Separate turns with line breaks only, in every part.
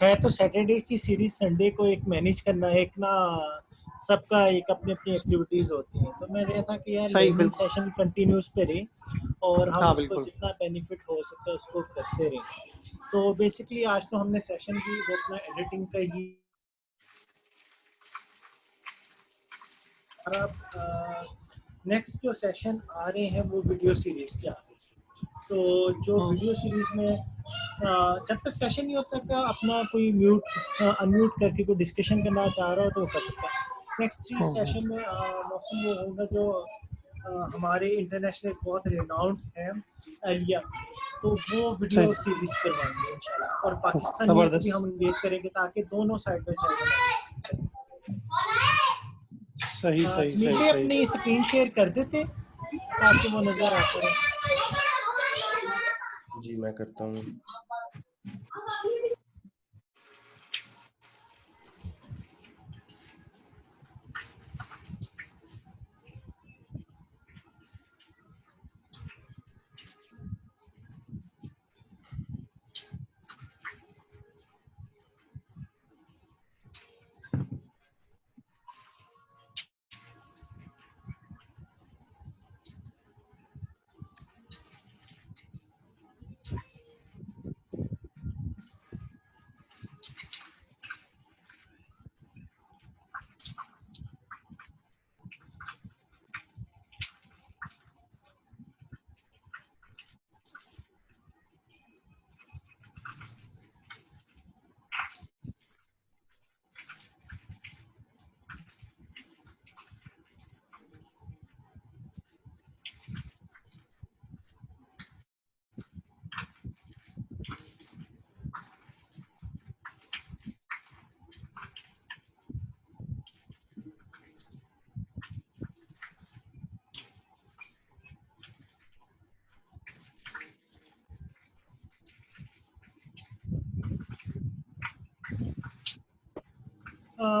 है तो सैटरडे की सीरीज संडे को एक मैनेज करना है, एक ना सबका एक अपनी अपनी एक्टिविटीज होती हैं, तो मैं रहा था कि यार
सही,
लर्निंग
बिल्कुल।
सेशन कंटिन्यूस पे रहे और हम
हाँ
उसको
बिल्कुल।
जितना बेनिफिट हो सकता है उसको करते रहे। तो बेसिकली आज तो हमने सेशन भी वो अपना एडिटिंग का ही नेक्स्ट जो सेशन आ रहे हैं वो वीडियो सीरीज के आ रहे हैं। तो जो वीडियो सीरीज में जब तक सेशन नहीं होता का अपना कोई अनम्यूट करके कोई डिस्कशन करना चाह रहा हो तो वो कर सकता है। नेक्स्ट 3 सेशन में मौसम वो होगा जो हमारे इंटरनेशनल बहुत रिनाउंड है एलिया, तो वो वीडियो
सही,
सीरीज करवाएंगे इंशाल्लाह, और पाकिस्तानियों को भी हम
जबरदस्त।
इंगेज करेंगे ताकि दोनों साइड बाय साइड।
सही सही
सुनील
सही
भाई
सही।
अपनी स्क्रीन शेयर कर देते ताकि वो नजर आता है।
जी मैं करता हूँ।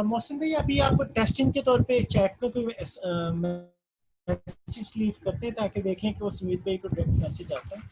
मौसम भाई अभी आप टेस्टिंग के तौर पे चैट में कोई मैसेज लीव करते हैं ताकि देख लें कि वो सुमित भाई को डायरेक्ट मैसेज आता है।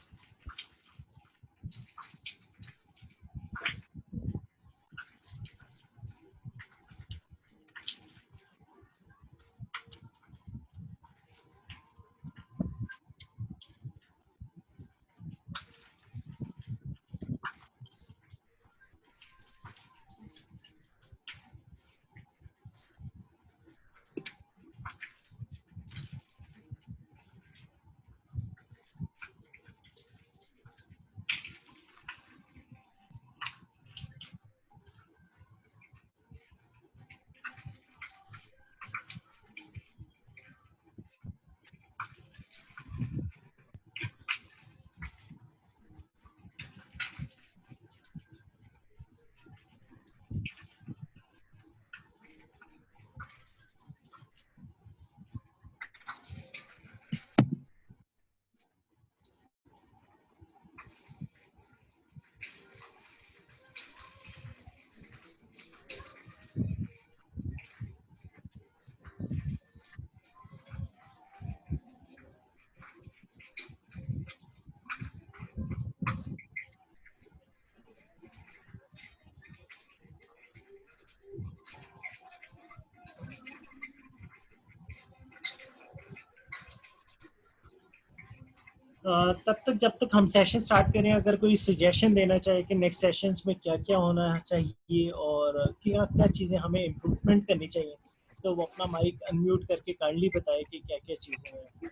तब तक जब तक हम सेशन स्टार्ट करें, अगर कोई सजेशन देना चाहे कि नेक्स्ट सेशंस में क्या क्या होना चाहिए और क्या क्या चीज़ें हमें इम्प्रूवमेंट करनी चाहिए, तो वो अपना माइक अनम्यूट करके काइंडली बताए कि क्या क्या चीज़ें हैं।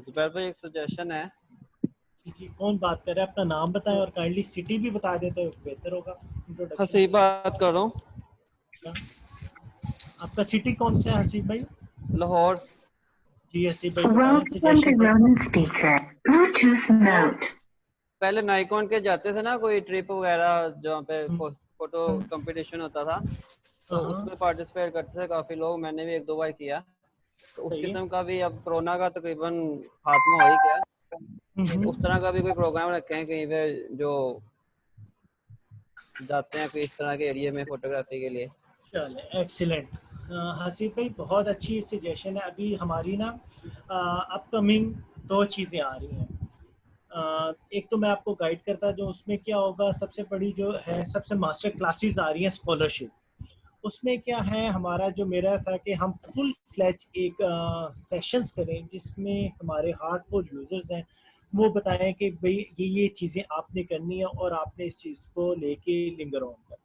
जुबैर भाई एक सजेशन है।
जी जी, कौन बात कर रहा है? अपना नाम बताएं और काइंडली सिटी भी बता दें तो बेहतर होगा इंट्रोडक्शन।
हसीब बात कर रहा हूँ।
आपका सिटी कौन सा है हसीब भाई?
लाहौर।
जी हसीब भाई बताएं सजेशन दें।
पहले नाइकॉन के जाते थे ना कोई ट्रिप वगैरह जहाँ पे फोटो कंपटीशन होता था, तो
हाँ
उसमें पार्टिसिपेट करते थे काफी लोग, मैंने भी एक दो बार किया। तो उस
सही है।
किस्म का भी अब कोरोना का तकरीबन खात्मा हो ही गया, तो उस तरह का भी कोई प्रोग्राम रखे हैं कहीं पे जो जाते हैं कोई इस तरह के एरिया में फोटोग्राफी के लिए।
चले एक्सीलेंट। हसीब भाई बहुत अच्छी सजेशन है। अभी हमारी ना अपकमिंग दो चीज़ें आ रही हैं। एक तो मैं आपको गाइड करता जो उसमें क्या होगा, सबसे बड़ी जो है सबसे मास्टर क्लासेस आ रही हैं स्कॉलरशिप। उसमें क्या है हमारा जो मेरा था कि हम फुल फ्लैज एक सेशंस करें जिसमें हमारे हार्डकोर यूजर्स हैं वो बताएं कि भाई ये चीज़ें आपने करनी है और आपने इस चीज़ को लेके लिंगर ऑन कर।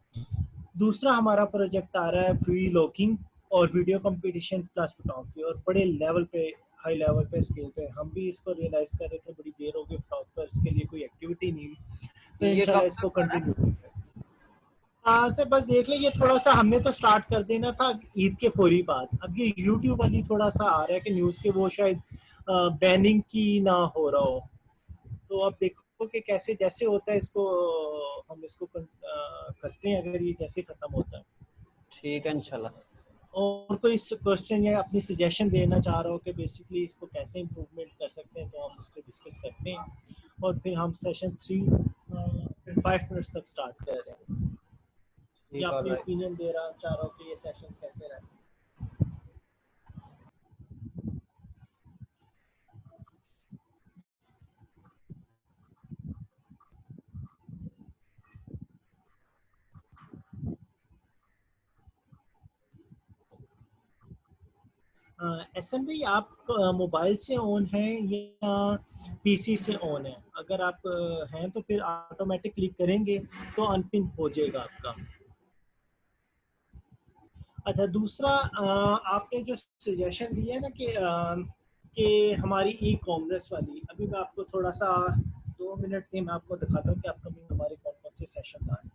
दूसरा हमारा प्रोजेक्ट आ रहा है फ्री लॉकिंग और वीडियो कंपटीशन प्लस फोटोग्राफी, और बड़े लेवल पे, हाई लेवल पे, स्केल पे हम भी इसको रियलाइज कर रहे थे। बड़ी देर हो गई फोटोग्राफर्स के लिए कोई एक्टिविटी नहीं हुई, तो
ये
इंशाल्लाह
कब
इसको
तक है?
कंटिन्यू करेंगे। से बस देख ले, ये थोड़ा सा हमने तो स्टार्ट कर देना था ईद के फौरी बाद। अब ये यूट्यूब वाली थोड़ा सा आ रहा है कि न्यूज़ के वो शायद बैनिंग की ना हो रहा हो। तो अब देखो कि कैसे जैसे होता है इसको हम इसको करते हैं अगर ये जैसे खत्म होता है।
ठीक है इंशाल्लाह।
और कोई क्वेश्चन या अपनी सजेशन देना चाह रहा हो कि बेसिकली इसको कैसे इम्प्रूवमेंट कर सकते हैं, तो हम इसको डिस्कस करते हैं और फिर हम सेशन 3 फिर 5 मिनट्स तक स्टार्ट कर रहे हैं, या
ठीक,
अपनी
ऑलराइट।
ओपिनियन दे रहा चाह रहा हूँ कि ये सेशंस कैसे रहे। एसएम भाई आप मोबाइल से ऑन हैं या पीसी से ऑन है? अगर आप हैं तो फिर ऑटोमेटिक क्लिक करेंगे तो अनपिन हो जाएगा आपका। अच्छा, दूसरा आपने जो सजेशन दिया है ना कि हमारी ई कॉमर्स वाली, अभी मैं आपको थोड़ा सा 2 मिनट में मैं आपको दिखाता हूँ कि अपकमिंग हमारे कौन कौन से सेशन आ रहे हैं।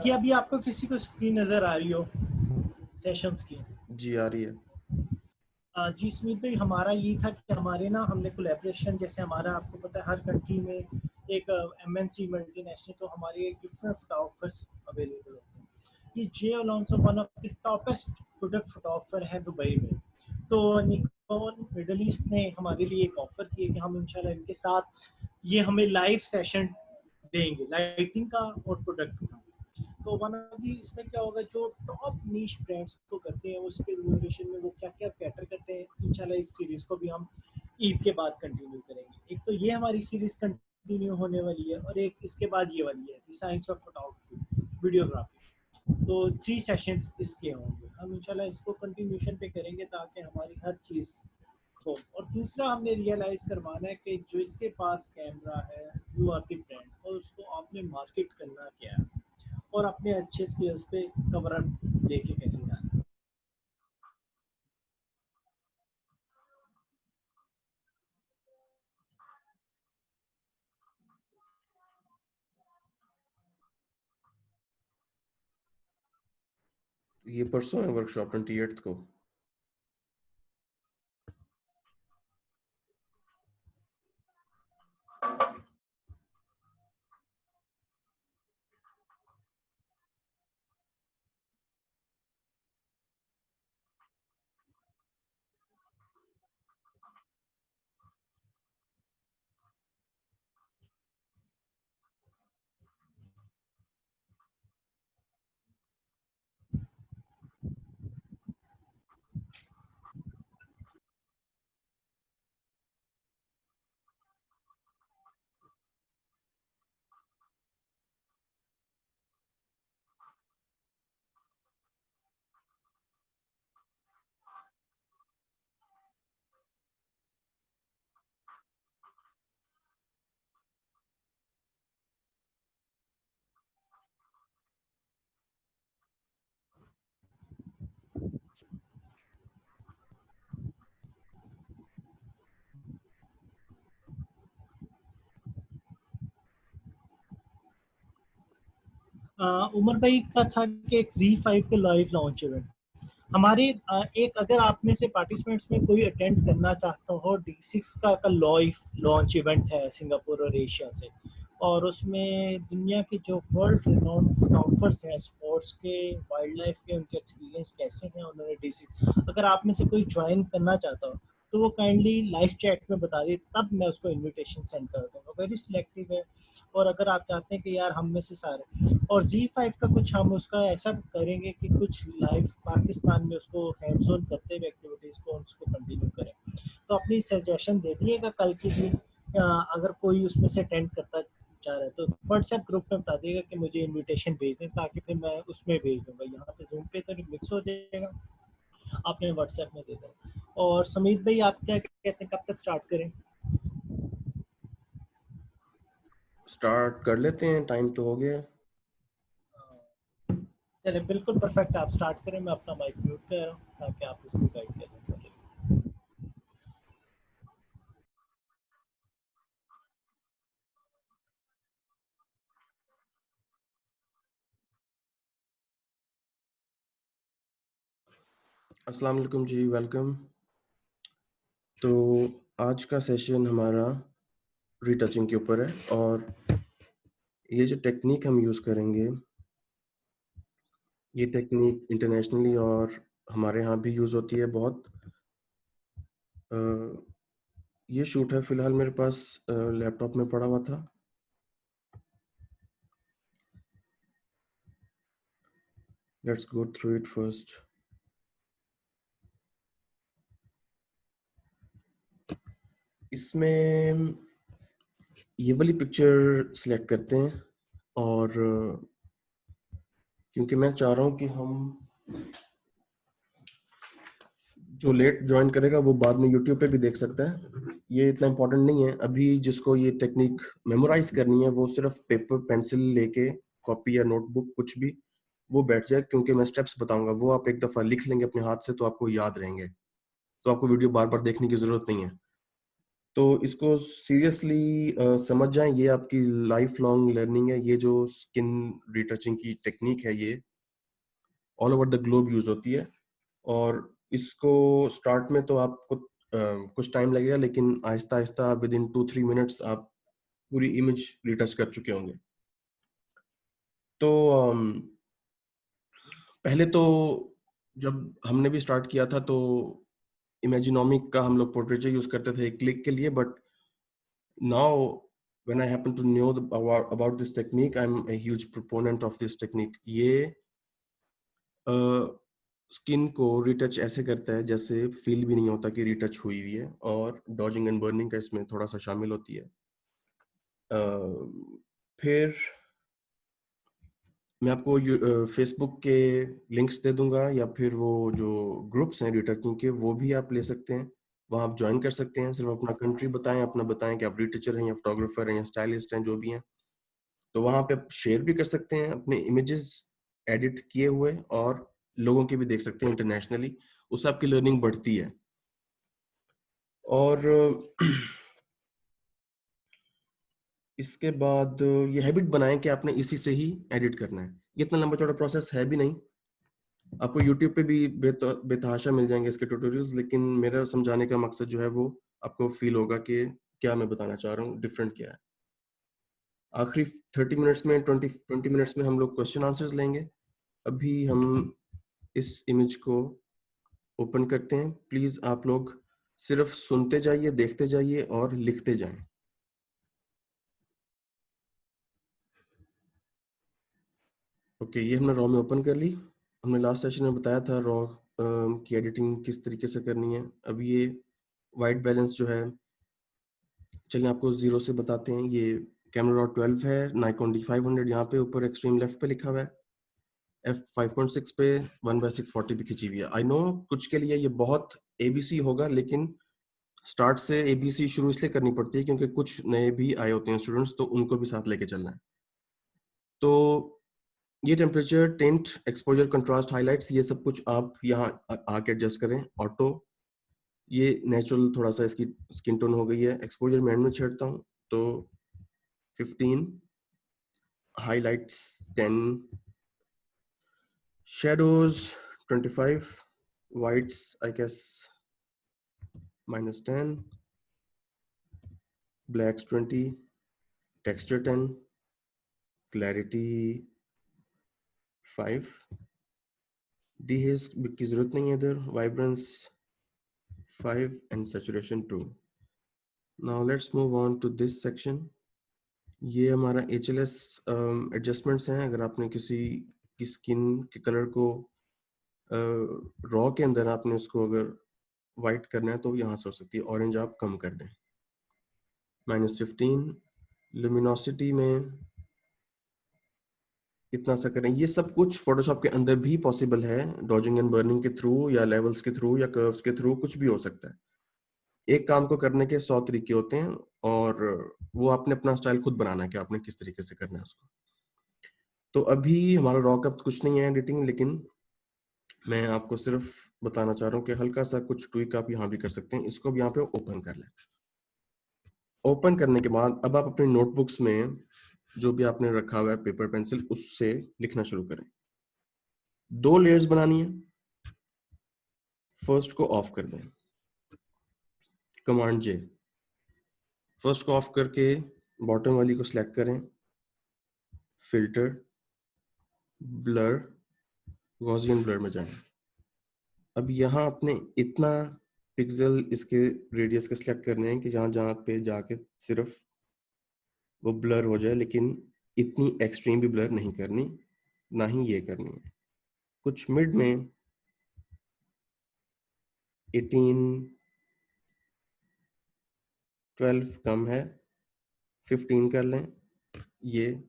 ये अभी आपको किसी को स्क्रीन नज़र आ रही हो सेशंस की?
जी आ रही है।
जी सुमित भाई, हमारा ये था कि हमारे ना हमने कोलैबोरेशन, जैसे हमारा आपको पता है हर कंट्री में एक एमएनसी मल्टीनेशनल, तो हमारे डिफरेंट फोटोग्राफर्स अवेलेबल होते हैं। ये J Alonso one of the toppest product photographer हैं दुबई में। तो निकॉन मिडल ईस्ट ने हमारे लिए एक ऑफर की है कि हम इंशाल्लाह इनके साथ ये हमें लाइव सेशन देंगे, लाइटिंग का और प्रोडक्ट का। तो वन ऑफ दी इसमें क्या होगा, जो टॉप नीश ब्रांड्स को करते हैं उसके ड्यूरेशन में वो क्या क्या कैटर करते हैं, इंशाल्लाह इस सीरीज को भी हम ईद के बाद कंटिन्यू करेंगे। एक तो ये हमारी सीरीज कंटिन्यू होने वाली है और एक इसके बाद ये वाली है the science of photography, videography. तो 3 सेशंस इसके होंगे, हम इंशाल्लाह इसको कंटिन्यूशन पे करेंगे ताकि हमारी हर चीज़ हो। और दूसरा हमने रियलाइज करवाना है कि जो इसके पास कैमरा है वो आपकी ब्रांड, और उसको आपने मार्केट करना क्या है और अपने अच्छे स्किल्स पे कवर अप लेके कैसे जाना है।
ये परसों है वर्कशॉप 28 को।
उमर भाई का था कि एक Z5 के लाइव लॉन्च इवेंट हमारे एक अगर आप में से पार्टिसिपेंट्स में कोई अटेंड करना चाहता हो D6 का लाइव लॉन्च इवेंट है सिंगापुर और एशिया से और उसमें दुनिया के जो वर्ल्ड रिनाउंड फोटोग्राफर्स हैं स्पोर्ट्स के वाइल्ड लाइफ के उनके एक्सपीरियंस कैसे हैं उन्होंने D6 अगर आप में से कोई ज्वाइन करना चाहता हो तो वो काइंडली लाइव चैट में बता दे तब मैं उसको इनविटेशन सेंड कर दूंगा वेरी सिलेक्टिव है और अगर आप चाहते हैं कि यार हम में से सारे और Z5 का कुछ हम उसका ऐसा करेंगे कि कुछ लाइव पाकिस्तान में उसको हैंड्स ऑन करते हुए एक्टिविटीज़ को उसको कंटिन्यू करें तो अपनी सजेशन दे दिएगा कल के दिन अगर कोई उसमें से अटेंड करता चाह रहा है तो व्हाट्सएप ग्रुप में बता देगा कि मुझे इनविटेशन भेज दें ताकि फिर मैं उसमें भेज दूंगा यहाँ पे जूम पे तो मिक्स हो जाएगा आपने व्हाट्सएप में दे दें और समीत भाई आप क्या कहते हैं कब तक स्टार्ट करें
स्टार्ट कर लेते हैं, टाइम तो हो गया है।
चलिए बिल्कुल परफेक्ट आप स्टार्ट करें मैं अपना माइक म्यूट कर रहा हूँ ताकि आप उसको गाइड करें
अस्सलाम वालेकुम जी, वेलकम। तो आज का सेशन हमारा रीटचिंग के ऊपर है और ये जो टेक्निक हम यूज़ करेंगे ये टेक्निक इंटरनेशनली और हमारे यहाँ भी यूज़ होती है बहुत। ये शूट है फिलहाल मेरे पास लैपटॉप में पड़ा हुआ था। Let's go through it first. इसमें ये वाली पिक्चर सिलेक्ट करते हैं और क्योंकि मैं चाह रहा हूँ कि हम जो लेट ज्वाइन करेगा वो बाद में यूट्यूब पे भी देख सकता है। ये इतना इम्पोर्टेंट नहीं है। अभी जिसको ये टेक्निक मेमोराइज करनी है वो सिर्फ पेपर पेंसिल लेके कॉपी या नोटबुक कुछ भी वो बैठ जाए, क्योंकि मैं स्टेप्स बताऊंगा वो आप एक दफ़ा लिख लेंगे अपने हाथ से तो आपको याद रहेंगे, तो आपको वीडियो बार बार देखने की ज़रूरत नहीं है। तो इसको सीरियसली समझ जाएं, ये आपकी लाइफ लॉन्ग लर्निंग है। ये जो स्किन रिटचिंग की टेक्निक है ये all over the globe use होती है और इसको स्टार्ट में तो आपको कुछ टाइम लगेगा, लेकिन Aahista Aahista with in 2-3 minutes आप पूरी इमेज रिटच कर चुके होंगे। तो पहले तो जब हमने भी स्टार्ट किया था तो इमेजिनॉमिक का हम लोग पोर्ट्रेचर यूज करते थे क्लिक के लिए, but now when I happen to know about this technique, I'm a huge proponent of this technique. ये स्किन को रिटच ऐसे करता है जैसे फील भी नहीं होता कि रिटच हुई हुई है, और डॉजिंग एंड बर्निंग का इसमें थोड़ा सा शामिल होती है। फिर मैं आपको फेसबुक के लिंक्स दे दूंगा या फिर वो जो ग्रुप्स हैं रिटचिंग के वो भी आप ले सकते हैं, वहाँ आप ज्वाइन कर सकते हैं। सिर्फ अपना कंट्री बताएं, अपना बताएं कि आप रिटचर हैं या फोटोग्राफर हैं या स्टाइलिस्ट हैं, जो भी हैं। तो वहाँ पे आप शेयर भी कर सकते हैं अपने इमेजेस एडिट किए हुए और लोगों के भी देख सकते हैं इंटरनेशनली। उससे आपकी लर्निंग बढ़ती है। और इसके बाद ये हैबिट बनाएं कि आपने इसी से ही एडिट करना है। ये इतना लंबा चौड़ा प्रोसेस है भी नहीं। आपको YouTube पे भी बेतहाशा मिल जाएंगे इसके ट्यूटोरियल्स, लेकिन मेरा समझाने का मकसद जो है वो आपको फील होगा कि क्या मैं बताना चाह रहा हूँ, डिफरेंट क्या है। आखिरी 30 मिनट्स में 20 मिनट्स में हम लोग क्वेश्चन आंसर्स लेंगे। अभी हम इस इमेज को ओपन करते हैं। प्लीज आप लोग सिर्फ सुनते जाइए, देखते जाइए और लिखते जाएं। ओके, ये हमने रॉ में ओपन कर ली। हमने लास्ट सेशन में बताया था रॉ की एडिटिंग किस तरीके से करनी है। अब ये वाइट बैलेंस जो है, चलिए आपको 0 से बताते हैं। ये कैमरा रॉ 12 है, नाइकॉन D500 यहाँ पे ऊपर एक्सट्रीम लेफ्ट पे लिखा हुआ है। f5.6 पे 1/640 भी खिंची हुई है। आई नो कुछ के लिए ये बहुत ABC होगा, लेकिन स्टार्ट से ABC शुरू इसलिए करनी पड़ती है क्योंकि कुछ नए भी आए होते हैं स्टूडेंट्स, तो उनको भी साथ लेके चलना है। तो ये temperature, tint, exposure, contrast, highlights, ये सब कुछ आप यहाँ आके एडजस्ट करें। ऑटो, ये नेचुरल थोड़ा सा इसकी स्किन टोन हो गई है। एक्सपोजर मैं एंड में छेड़ता हूँ तो 15, highlights 10, shadows 25, whites I guess -10, blacks 20, texture 10, clarity 5, dehaze की जरूरत नहीं है इधर, vibrance 5 and saturation 2. Now let's move on to this section. ये हमारा HLS एडजस्टमेंट्स हैं. अगर आपने किसी की स्किन के कलर को रॉ के अंदर आपने उसको अगर वाइट करना है तो यहाँ से हो सकती है. ऑरेंज आप कम कर दें. -15. लुमिनोसिटी में इतना सा करें. ये सब कुछ फोटोशॉप के अंदर भी पॉसिबल है, डॉजिंग एंड बर्निंग के थ्रू या लेवल्स के थ्रू या कर्व्स के थ्रू, कुछ भी हो सकता है. एक काम को करने के 100 तरीके होते हैं और वो आपने अपना स्टाइल खुद बनाना है कि आपने किस तरीके से करना है उसको. तो अभी हमारा रॉ का कुछ नहीं है एडिटिंग, लेकिन मैं आपको सिर्फ बताना चाह रहा हूँ कि हल्का सा कुछ ट्विक आप यहाँ भी कर सकते हैं. इसको भी यहाँ पे ओपन कर लें. ओपन करने के बाद अब आप अपने नोटबुक्स में जो भी आपने रखा हुआ है पेपर पेंसिल, उससे लिखना शुरू करें. 2 लेयर्स बनानी है. फर्स्ट को ऑफ कर दें, कमांड J. फर्स्ट को ऑफ करके बॉटम वाली को सिलेक्ट करें, फिल्टर, ब्लर, गॉसियन ब्लर में जाएं. अब यहाँ आपने इतना पिक्सल इसके रेडियस के सिलेक्ट करने हैं कि जहां जहां पे जाके सिर्फ वो ब्लर हो जाए, लेकिन इतनी एक्सट्रीम भी ब्लर नहीं करनी, ना ही ये करनी है. कुछ मिड में 18, 12 कम है, 15 कर लें. ये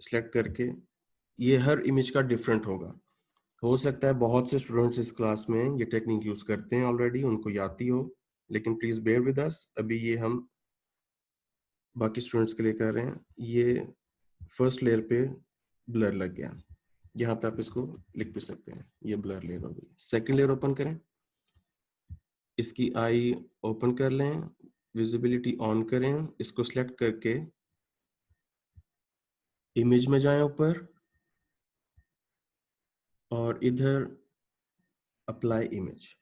सिलेक्ट करके ये हर इमेज का डिफरेंट होगा. हो सकता है बहुत से स्टूडेंट्स इस क्लास में ये टेक्निक यूज करते हैं ऑलरेडी, उनको आती हो, लेकिन प्लीज बेयर विद अस. अभी ये हम बाकी स्टूडेंट्स के लिए कर रहे हैं. ये फर्स्ट लेयर पे ब्लर लग गया. यहाँ पे आप इसको लिख भी सकते हैं, ये ब्लर लेयर हो गई. सेकंड लेयर ओपन करें, इसकी आई ओपन कर लें, विजिबिलिटी ऑन करें, इसको सिलेक्ट करके इमेज में जाएं ऊपर और इधर अप्लाई इमेज.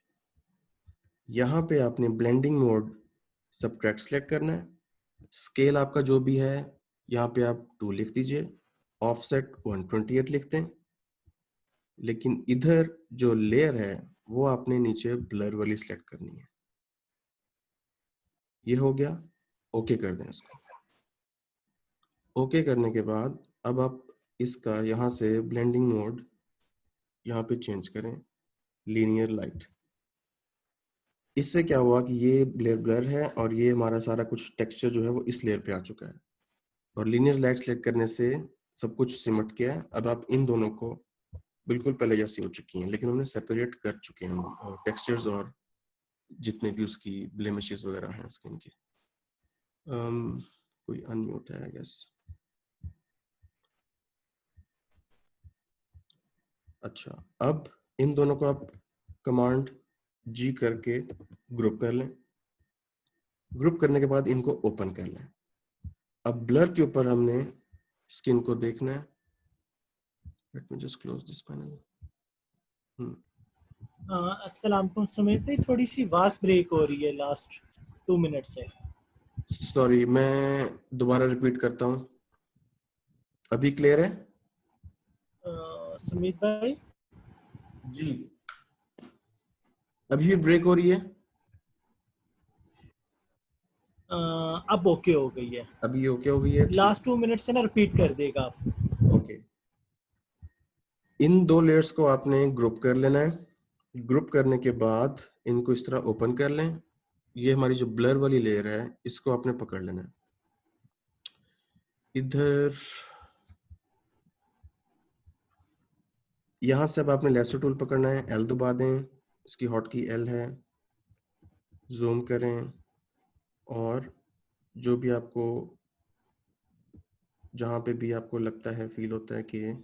यहाँ पे आपने ब्लेंडिंग मोड सबट्रैक्ट सेलेक्ट करना है. स्केल आपका जो भी है यहाँ पे आप 2 लिख दीजिए, ऑफसेट 128 लिखते हैं. लेकिन इधर जो लेयर है वो आपने नीचे ब्लर वाली सिलेक्ट करनी है. ये हो गया. ओके कर दें इसको. ओके करने के बाद अब आप इसका यहाँ से ब्लेंडिंग मोड यहाँ पे चेंज करें, लीनियर लाइट. इससे क्या हुआ कि ये लेयर ब्लर है और ये हमारा सारा कुछ टेक्सचर जो है वो इस लेयर पे आ चुका है. और लीनियर लाइट सेलेक्ट करने से सब कुछ सिमट गया है. अब आप इन दोनों को बिल्कुल पहले जैसी हो चुकी हैं, लेकिन हमने सेपरेट कर चुके हैं टेक्सचर्स और जितने भी उसकी ब्लेमिशेस वगैरह हैं स्किन की. कोई अनम्यूट है आई गेस. अच्छा, अब इन दोनों को आप कमांड G करके ग्रुप कर लें. ग्रुप करने के बाद इनको ओपन कर लें. अब ब्लर के ऊपर हमने स्किन को देखना है. Let me just close this panel.
अस्सलाम वालेकुम सुमित भाई, थोड़ी सी आवाज ब्रेक हो रही है लास्ट 2 मिनट से.
सॉरी, मैं दोबारा रिपीट करता हूँ. अभी क्लियर है
सुमित भाई?
जी. अभी भी ब्रेक हो रही है?
अब ओके हो गई है.
अभी ओके हो गई है.
लास्ट 2 मिनट से ना रिपीट कर देगा आप.
ओके. इन 2 लेयर्स को आपने ग्रुप कर लेना है. ग्रुप करने के बाद इनको इस तरह ओपन कर लें. ये हमारी जो ब्लर वाली लेयर है इसको आपने पकड़ लेना है. इधर यहां से अब आपने लेसर टूल पकड़ना है. L दबा दें, इसकी हॉटकी L है. जूम करें और जो भी आपको जहां पे भी आपको लगता है, फील होता है कि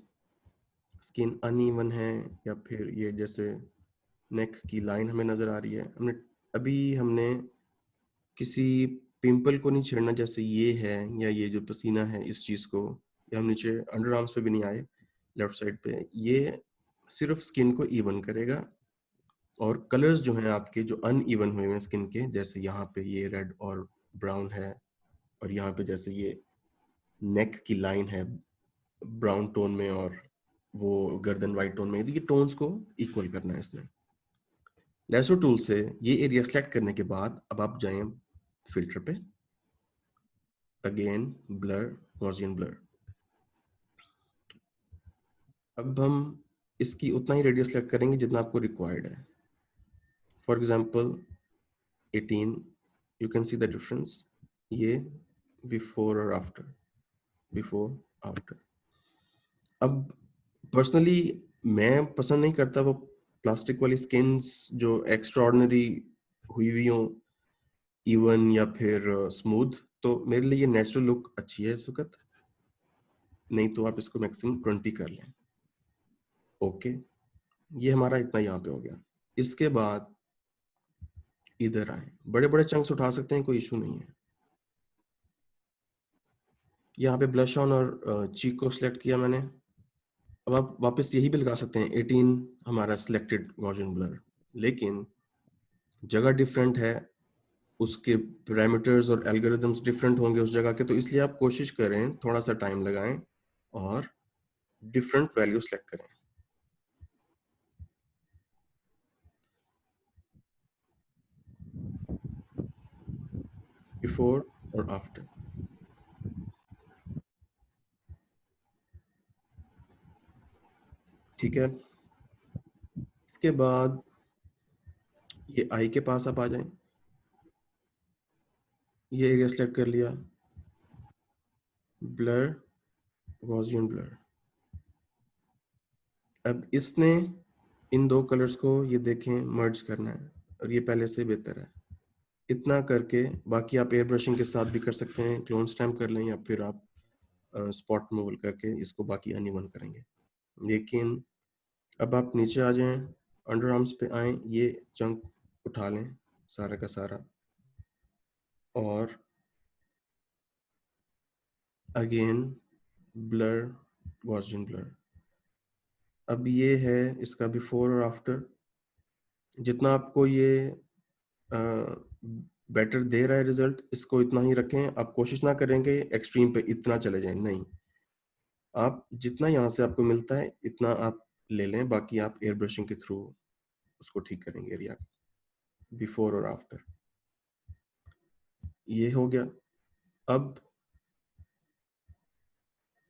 स्किन अनइवन है या फिर ये जैसे नेक की लाइन हमें नजर आ रही है, हमने किसी पिंपल को नहीं छेड़ना जैसे ये है या ये जो पसीना है इस चीज को. या हम नीचे अंडर आर्म्स पे भी नहीं आए, लेफ्ट साइड पे, ये सिर्फ स्किन को इवन करेगा। और कलर्स जो हैं आपके जो अनइवन हुए हैं स्किन के, जैसे यहाँ पे ये रेड और ब्राउन है, और यहाँ पे जैसे ये नेक की लाइन है ब्राउन टोन में और वो गर्दन वाइट टोन में, ये टोन्स को इक्वल करना है इसने। लेसो टूल से ये एरिया सेलेक्ट करने के बाद अब आप जाएं फिल्टर पे, अगेन ब्लर, गॉसियन ब्लर। अब हम इसकी उतना ही रेडियस सेलेक्ट करेंगे जितना आपको रिक्वायर्ड है। For example 18, you can see the difference, ये बिफोर और आफ्टर, बिफोर आफ्टर। अब पर्सनली मैं पसंद नहीं करता वो प्लास्टिक वाली स्किन्स जो एक्स्ट्रा ऑर्डिनरी हुई हुई हों, इवन या फिर स्मूथ, तो मेरे लिए ये नेचुरल लुक अच्छी है इस वक्त। नहीं तो आप इसको मैक्सिमम 20 कर लें। ओके, ये हमारा इतना यहाँ पे हो गया। इसके बाद इधर आए, बड़े बड़े चंक्स उठा सकते हैं, कोई इशू नहीं है। यहाँ पे ब्लश ऑन और चीक को सिलेक्ट किया मैंने। अब आप वापस यही भी लगा सकते हैं 18 हमारा सिलेक्टेड गॉसियन ब्लर, लेकिन जगह डिफरेंट है, उसके पैरामीटर्स और एल्गोरिदम्स डिफरेंट होंगे उस जगह के, तो इसलिए आप कोशिश करें थोड़ा सा टाइम लगाएं और डिफरेंट वैल्यू सेलेक्ट करें। बिफोर और आफ्टर। ठीक है, इसके बाद ये आई के पास आप आ जाएं, ये एरिया सेलेक्ट कर लिया, ब्लर, गॉसियन ब्लर। अब इसने इन दो कलर्स को ये देखें मर्ज करना है, और ये पहले से बेहतर है। इतना करके बाकी आप एयर ब्रशिंग के साथ भी कर सकते हैं, क्लोन स्टैम्प कर लें, या फिर आप स्पॉट मूवल करके इसको बाकी अनइवन करेंगे। लेकिन अब आप नीचे आ जाएं, अंडर आर्म्स पे आएं, ये चंक उठा लें सारा का सारा, और अगेन ब्लर, गॉसियन ब्लर। अब ये है इसका बिफोर और आफ्टर। जितना आपको ये बेटर दे रहा है रिजल्ट, इसको इतना ही रखें। आप कोशिश ना करेंगे एक्सट्रीम पे इतना चले जाएं, नहीं, आप जितना यहाँ से आपको मिलता है इतना आप ले लें, बाकी आप एयर ब्रशिंग के थ्रू उसको ठीक करेंगे एरिया, बिफोर और आफ्टर। ये हो गया। अब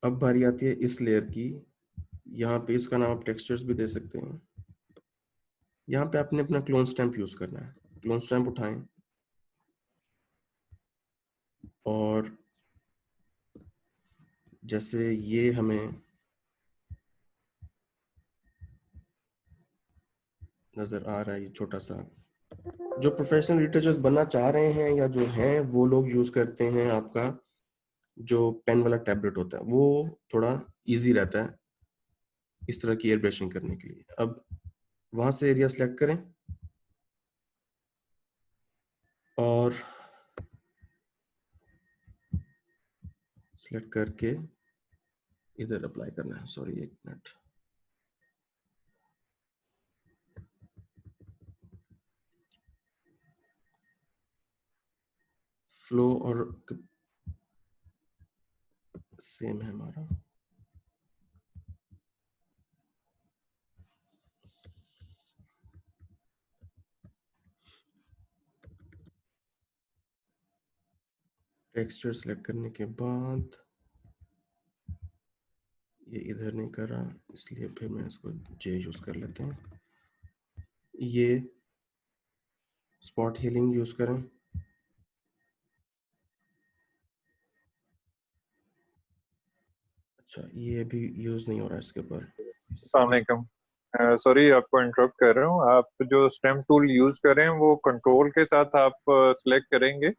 बारी आती है इस लेयर की। यहाँ पे इसका नाम आप टेक्सचर्स भी दे सकते हैं। यहाँ पे आपने अपना क्लोन स्टैम्प यूज करना है। क्लोन स्टैम्प उठाएं और जैसे ये हमें नजर आ रहा है, ये छोटा सा, जो प्रोफेशनल लिटरेचर्स बनना चाह रहे हैं या जो हैं वो लोग यूज करते हैं आपका जो पेन वाला टैबलेट होता है, वो थोड़ा इजी रहता है इस तरह की एयर ब्रशिंग करने के लिए। अब वहां से एरिया सेलेक्ट करें और सेलेक्ट करके इधर अप्लाई करना है। सॉरी, एक मिनट। फ्लो और सेम है हमारा। टेक्सचर सेलेक्ट करने के बाद ये इधर नहीं कर रहा, इसलिए फिर मैं इसको जे यूज कर लेते हैं। ये स्पॉट हीलिंग यूज करें। अच्छा, ये भी यूज नहीं हो रहा है इसके ऊपर।
अस्सलाम वालेकुम। सॉरी आपको इंटरप्ट कर रहा हूँ। आप जो स्टेम टूल यूज कर रहे हैं वो कंट्रोल के साथ आप सिलेक्ट करेंगे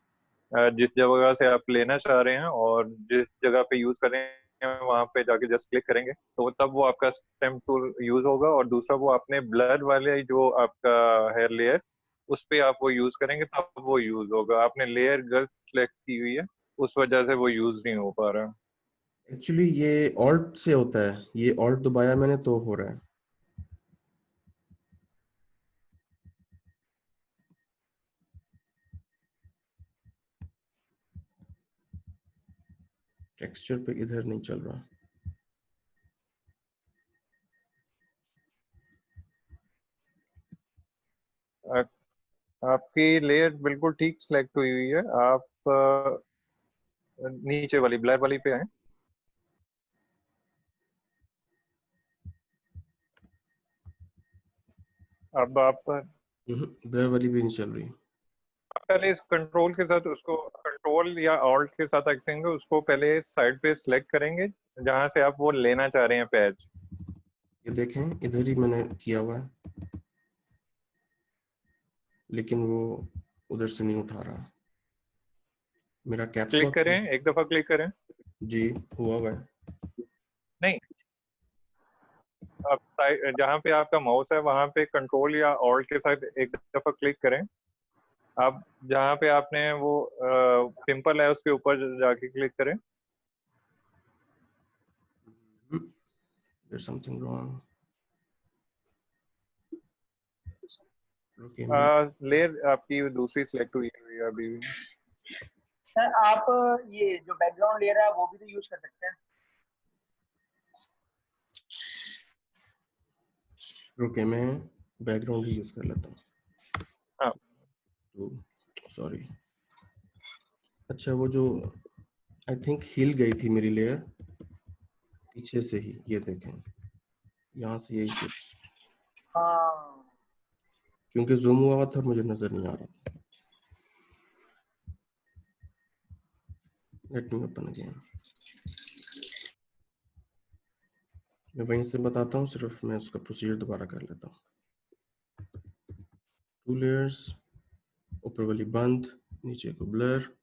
जिस जगह से आप लेना चाह रहे हैं, और जिस जगह पे यूज कर रहे हैं वहां पे जाके जस्ट क्लिक करेंगे तो तब वो आपका स्टेम टूल यूज होगा। और दूसरा वो आपने ब्लर वाले जो आपका हेयर लेयर उस पे आप वो यूज करेंगे तब वो यूज होगा। आपने लेयर गलत सिलेक्ट की हुई है, उस वजह से वो यूज नहीं हो पा रहा।
एक्चुअली ये ऑल्ट से होता है, ये ऑल्ट दबाया मैंने तो हो रहा है। टेक्सचर पे इधर नहीं चल रहा।
आपकी लेयर बिल्कुल ठीक सिलेक्ट हुई हुई है। आप नीचे वाली ब्लर वाली पे आए। अब आप
ब्लर वाली भी नहीं चल रही।
पहले इस कंट्रोल के साथ उसको, कंट्रोल या ऑल्ट के साथ रखेंगे, उसको पहले साइड पे सिलेक्ट करेंगे जहां से आप वो लेना चाह रहे हैं पैच।
ये देखें इधर ही मैंने किया हुआ है, लेकिन वो उधर से नहीं उठा रहा। मेरा कैप्स
क्लिक
लॉक
करें, एक दफा क्लिक करें।
जी हुआ हुआ है।
नहीं, आप जहाँ पे आपका माउस है वहां पे कंट्रोल या ऑल्ट के साथ एक दफा क्लिक करें। आप जहाँ पे आपने वो पिंपल है उसके ऊपर जाके क्लिक करें।
There's something wrong. रुकिए मैं
लेयर आपकी दूसरी सिलेक्ट हुई है अभी भी।
सर आप ये जो बैकग्राउंड लेयर है वो भी तो यूज कर सकते हैं।
रुकिए मैं बैकग्राउंड ही यूज कर लेता हूँ।
हाँ,
सॉरी। अच्छा वो जो आई थिंक हिल गई थी मेरी लेयर पीछे से ही, ये देखें यहाँ से यही से,
हाँ
क्योंकि जूम हुआ था और मुझे नजर नहीं आ रहा था। Let me open again. मैं वहीं से बताता हूँ, सिर्फ मैं उसका प्रोसीजर दोबारा कर लेता हूँ। 2 लेयर्स, ऊपर वाली बंद, नीचे को ब्लर,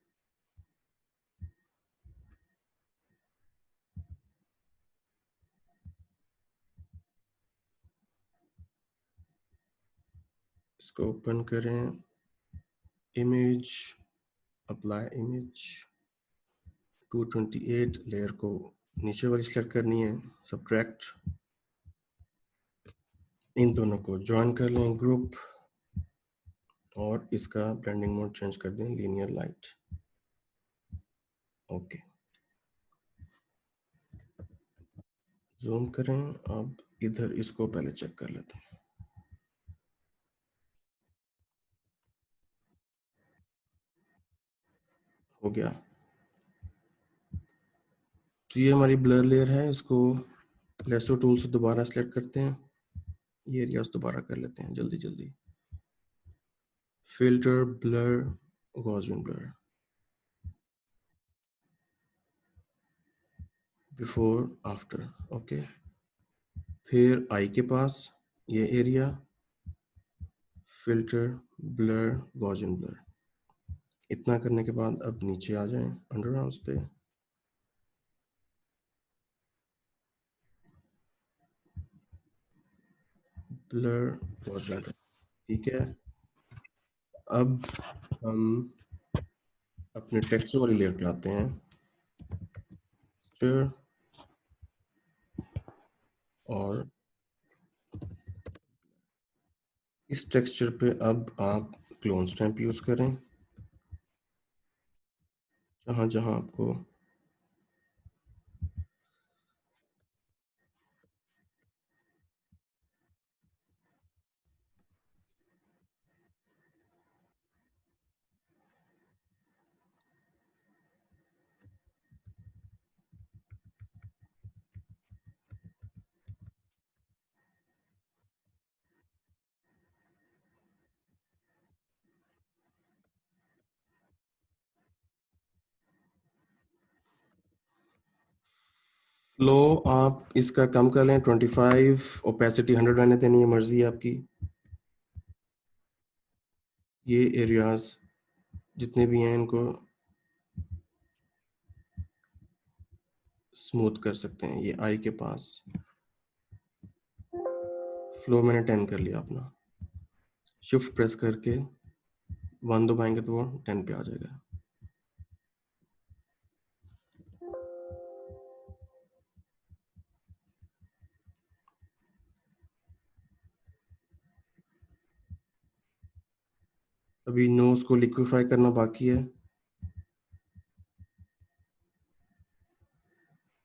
इसको ओपन करें, इमेज, अप्लाई इमेज 228, लेयर को नीचे वाली सेलेक्ट करनी है, सब्ट्रैक्ट, इन दोनों को ज्वाइन कर लें ग्रुप, और इसका ब्लेंडिंग मोड चेंज कर दें लीनियर लाइट। ओके, जूम करें। अब इधर इसको पहले चेक कर लेते हैं। हो गया। तो ये हमारी ब्लर लेयर है, इसको लेसो टूल से दोबारा सेलेक्ट करते हैं, ये एरियाज दोबारा कर लेते हैं जल्दी जल्दी। Filter, blur, Gaussian blur, before after. Okay, फिर आई के पास ये area, filter, blur, Gaussian blur. इतना करने के बाद अब नीचे आ जाएं अंडर आर्म्स पे, ब्लर, गॉसियन ब्लर। ठीक है, अब हम अपने टेक्सचर वाली लेयर पे आते हैं, टेक्सचर, और इस टेक्सचर पे अब आप क्लोन स्टैम्प यूज करें जहां जहां आपको फ्लो, आप इसका कम कर लें 25, ओपेसिटी 100 रहने देनी है, मर्जी है आपकी। ये एरियाज जितने भी हैं इनको स्मूथ कर सकते हैं। ये आई के पास फ्लो मैंने 10 कर लिया अपना, शिफ्ट प्रेस करके 1 दबाएंगे तो वो 10 पे आ जाएगा। अभी नोज को लिक्विफाई करना बाकी है।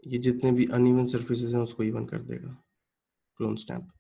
ये जितने भी अनइवन सरफेसेस हैं उसको इवन कर देगा clone stamp.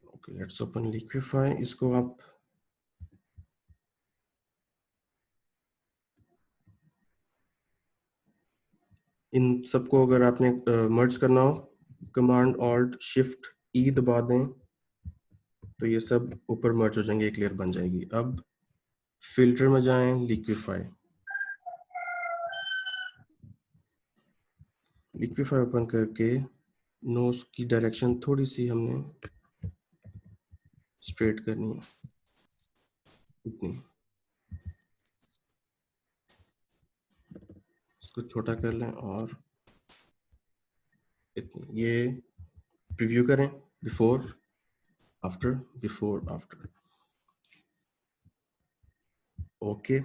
Okay, let's open liquefy. इसको आप इन सबको अगर आपने मर्ज करना हो, कमांड ऑल्ट शिफ्ट ई दबा दें तो ये सब ऊपर मर्ज हो जाएंगे, एक लेयर बन जाएगी। अब फिल्टर में जाएं, लिक्विफाई। लिक्विफाई ओपन करके नोज की डायरेक्शन थोड़ी सी हमने स्ट्रेट करनी है, इतनी। इसको छोटा कर लें और इतनी। ये प्रीव्यू करें, before after, before after. Okay,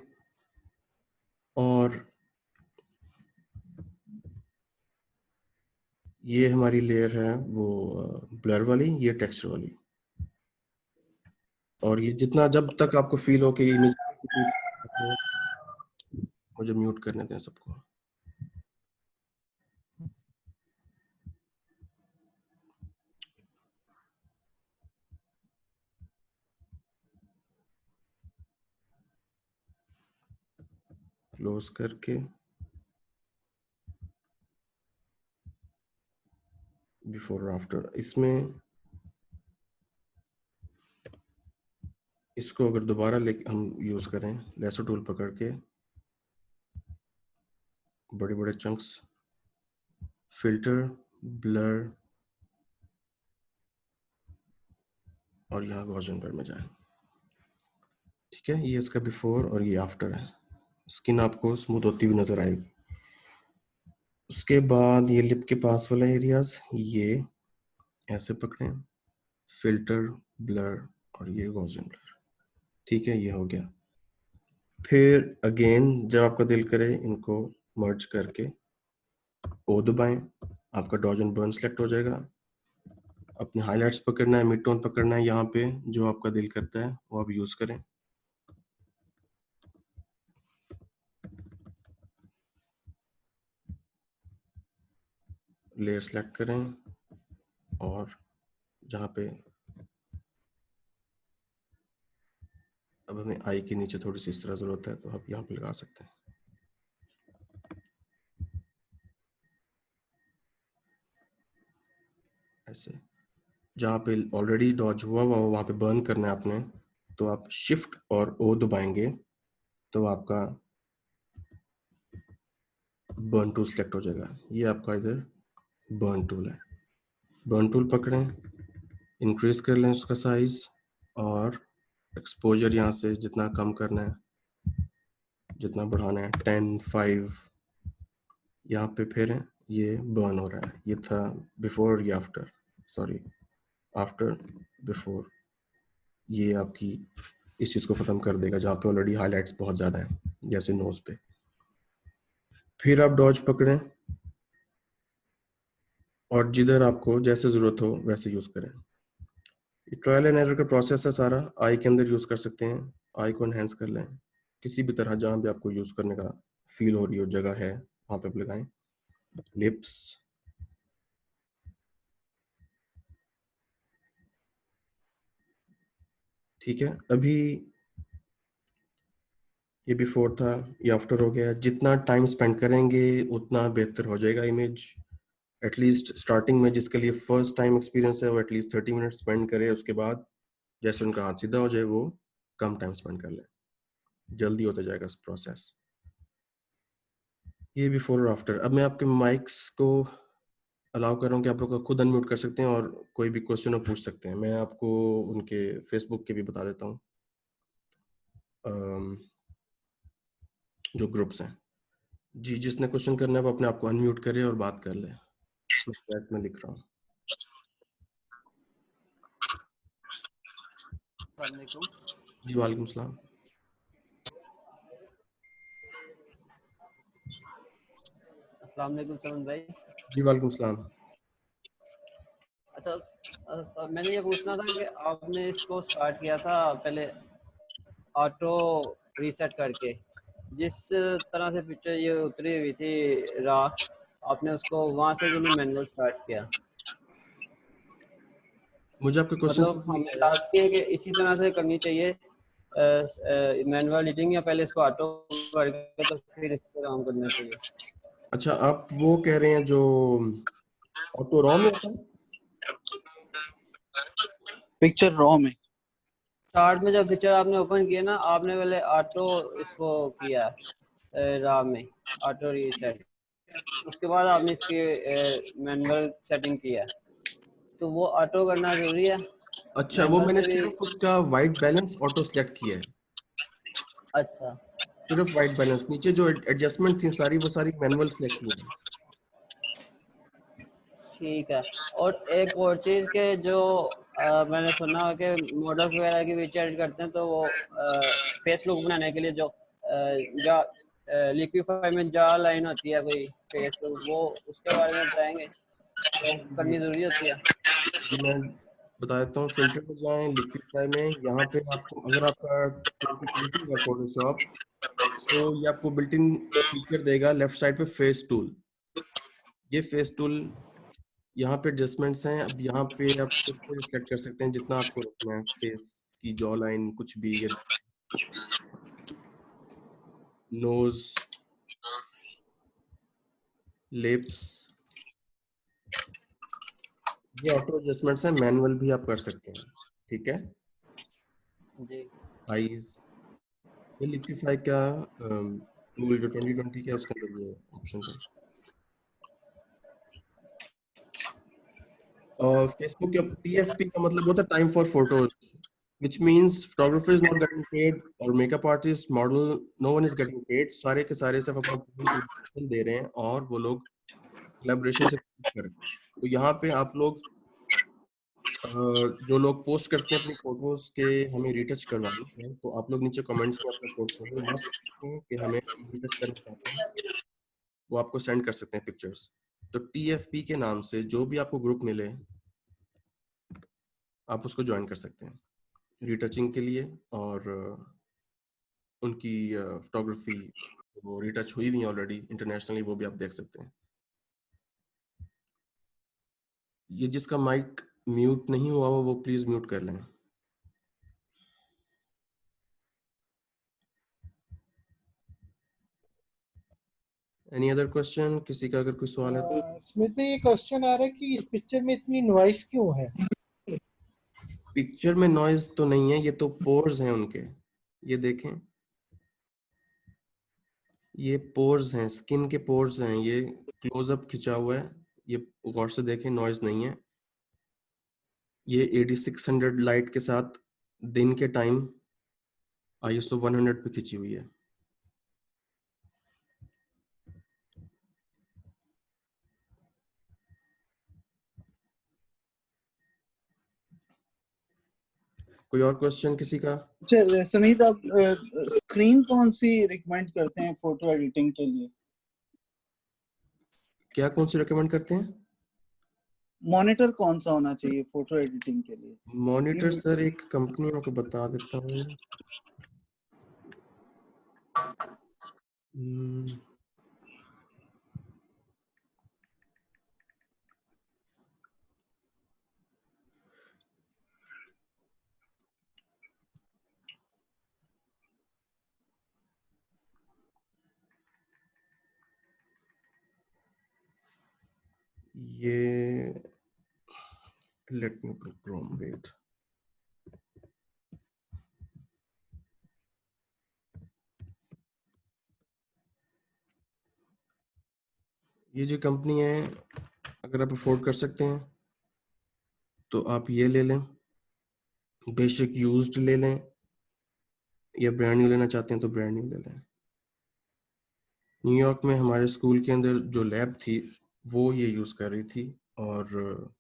और ये हमारी लेयर है वो ब्लर वाली, ये टेक्सचर वाली। और ये जितना, जब तक आपको फील हो कि इमेज, मुझे म्यूट करने दें सबको। क्लोज करके बिफोर और आफ्टर। इसमें इसको अगर दोबारा हम यूज करें, लेसो टूल पकड़ के बड़े बड़े चंक्स, फिल्टर, ब्लर, और यहाँ गॉसियन ब्लर में जाएं। ठीक है, ये इसका बिफोर और ये आफ्टर है। स्किन आपको स्मूथ होती हुई नजर आएगी। उसके बाद ये लिप के पास वाला एरियाज, ये ऐसे पकड़ें, फिल्टर, ब्लर, और ये गॉसियन ब्लर। ठीक है, ये हो गया। फिर अगेन जब आपका दिल करे इनको मर्ज करके ओ दबाएं, आपका डॉज एंड बर्न सेलेक्ट हो जाएगा। अपने हाइलाइट्स पकड़ना है, मिड टोन पकड़ना है, यहाँ पे जो आपका दिल करता है वो आप यूज करें। लेयर सेलेक्ट करें और जहाँ पे अब हमें आई के नीचे थोड़ी सी इस तरह जरूरत है तो आप यहाँ पे लगा सकते हैं। ऐसे जहाँ पे ऑलरेडी डॉज हुआ हुआ वहाँ पे बर्न करना है आपने, तो आप शिफ्ट और ओ दबाएंगे तो आपका बर्न टूल सेलेक्ट हो जाएगा। ये आपका इधर बर्न टूल है। बर्न टूल पकड़ें, इंक्रीज कर लें उसका साइज, और एक्सपोजर यहाँ से जितना कम करना है, जितना बढ़ाना है, 10, 5, यहाँ पे फिर ये बर्न हो रहा है। ये था बिफोर या आफ्टर, सॉरी आफ्टर, बिफोर। ये आपकी इस चीज़ को ख़त्म कर देगा जहाँ पे ऑलरेडी हाइलाइट्स बहुत ज़्यादा हैं, जैसे नोज पे। फिर आप डॉज पकड़ें और जिधर आपको जैसे ज़रूरत हो वैसे यूज़ करें। ये ट्रायल एंड एरर का प्रोसेस है सारा। आई के अंदर यूज़ कर सकते हैं, आई को एनहेंस कर लें, किसी भी तरह जहाँ भी आपको यूज़ करने का फील हो रही हो जगह है वहाँ पे लगाएं। लिप्स, ठीक है। अभी ये बिफोर था, ये आफ्टर हो गया। जितना टाइम स्पेंड करेंगे उतना बेहतर हो जाएगा इमेज। एटलीस्ट स्टार्टिंग में जिसके लिए फर्स्ट टाइम एक्सपीरियंस है वो एटलीस्ट 30 मिनट स्पेंड करे। उसके बाद जैसे उनका हाथ सीधा हो जाए वो कम टाइम स्पेंड कर ले, जल्दी होता जाएगा प्रोसेस। ये बिफोर और आफ्टर। अब मैं आपके माइक्स को अलाउ कर रहा हूँ कि आप लोग खुद अनम्यूट कर सकते हैं और कोई भी क्वेश्चन पूछ सकते हैं। मैं आपको उनके फेसबुक के भी बता देता हूँ, जो ग्रुप्स हैं। जी, जिसने क्वेश्चन करना है वो अपने आप को अनम्यूट करे और बात कर ले। मैं चैट में लिख रहा हूँ।
अस्सलाम वालेकुम।
जी वालेकुम सलाम।
अस्सलाम वालेकुम सलमान भाई।
जी वालेकुम सलाम।
अच्छा, मैंने ये पूछना था कि आपने इसको स्टार्ट किया था पहले ऑटो रीसेट करके, जिस तरह से पिक्चर ये उतरी हुई थी रा, आपने उसको वहां से क्यों नहीं मैनुअल स्टार्ट किया?
मुझे आपके क्वेश्चन
मतलब हमें लगती है कि इसी तरह से करनी चाहिए मैनुअल एडिटिंग, या पहले इसको ऑटो करके तो फिर इस पर काम करना चाहिए?
अच्छा, आप वो कह रहे हैं जो ऑटो रॉ में होता है?
पिक्चर रॉ में
स्टार्ट में जब पिक्चर आपने ओपन किया ना, आपने पहले ऑटो इसको किया रा में, ऑटो रीसेट, उसके बाद आपने इसकी मैनुअल सेटिंग किया, तो वो ऑटो करना जरूरी है?
अच्छा, वो
मैनुअल
मैंने
से भी?
सिर्फ उसका वाइट बैलेंस ऑटो सेलेक्ट किया है,
अच्छा,
सिर्फ वाइट बैलेंस। नीचे जो एडजस्टमेंट थी सारी, वो सारी मैनुअल सेलेक्ट की है।
ठीक है। और एक और चीज़ के जो मैंने सुना है कि मॉडल्स वगैरह की भी एडिट करते हैं, तो वो फेस लुक बनाने के लिए जो जा लिक्विफाई में जा लाइन होती है कोई फेस, वो उसके बारे में बताएंगे, वो
जी,
करनी जरूरी होती है?
मैं बता देता हूँ। फिल्टर में जाएं, लिक्विफाई में, यहाँ पे आपको, अगर आपका 2020 का फोटोशॉप, तो ये आपको बिल्ट इन फीचर देगा लेफ्ट साइड पे, फेस टूल। ये फेस टूल, यहाँ पे एडजस्टमेंट्स हैं। अब यहाँ पे आप सेलेक्ट कर सकते हैं जितना आपको रखना है, फेस की जॉ लाइन कुछ भी, नोज, लिप्स, ये ऑटो एडजस्टमेंट्स हैं। मैनुअल भी आप कर सकते हैं, ठीक है।
जी।
आईज, ये लिक्विफाई का टूल जो 2020 का है, उसके अंदर ये ऑप्शन है। और फेसबुक का TFP का मतलब होता है time for photos, which means photographer is not getting paid, और makeup artist, model, no one is getting paid। सारे के सारे सिर्फ अपना contribution दे रहे हैं और वो लोग कोलैबोरेशन से कर रहे हैं। तो यहाँ पे आप लोग जो लोग पोस्ट करते हैं अपनी फोटोज के, हमें रिटच करवानी है, तो आप लोग नीचे कमेंट्स में अपना पोर्टफोलियो लिख सकते हैं कि हमें रिटच करना चाहते हैं, वो आपको सेंड कर सकते हैं पिक्चर्स। तो TFP के नाम से जो भी आपको ग्रुप मिले, आप उसको ज्वाइन कर सकते हैं रिटचिंग के लिए। और उनकी फोटोग्राफी वो रिटच हुई हुई है ऑलरेडी इंटरनेशनली, वो भी आप देख सकते हैं। ये जिसका माइक म्यूट नहीं हुआ वो प्लीज म्यूट कर लें। Any other question? किसी का अगर कोई सवाल है तो।
स्मिथ में ये क्वेश्चन आ रहा है कि इस पिक्चर में इतनी नॉइस क्यों है?
पिक्चर में नॉइज तो नहीं है, ये तो पोर्स हैं उनके, ये देखें, ये पोर्स हैं, स्किन के पोर्स हैं, ये क्लोजअप खिंचा हुआ है, ये गौर से देखें, नॉइज नहीं है। ये 8600 लाइट के साथ दिन के टाइम ISO 100 पे खिंची हुई है। कोई और क्वेश्चन किसी का?
अच्छा सुनीत, आप स्क्रीन कौन सी रिकमेंड करते हैं फोटो एडिटिंग के लिए?
क्या कौन सी रिकमेंड करते हैं?
मॉनिटर कौन सा होना चाहिए फोटो एडिटिंग के लिए?
मॉनिटर सर एक कंपनी आपको बता देता हूँ। ये लेट मी क्रोम, वेट। ये जो कंपनी है, अगर आप अफोर्ड कर सकते हैं तो आप ये ले लें, बेशक यूज्ड ले लें, या ब्रांड न्यू लेना चाहते हैं तो ब्रांड न्यू ले लें। न्यूयॉर्क में हमारे स्कूल के अंदर जो लैब थी वो ये यूज़ कर रही थी और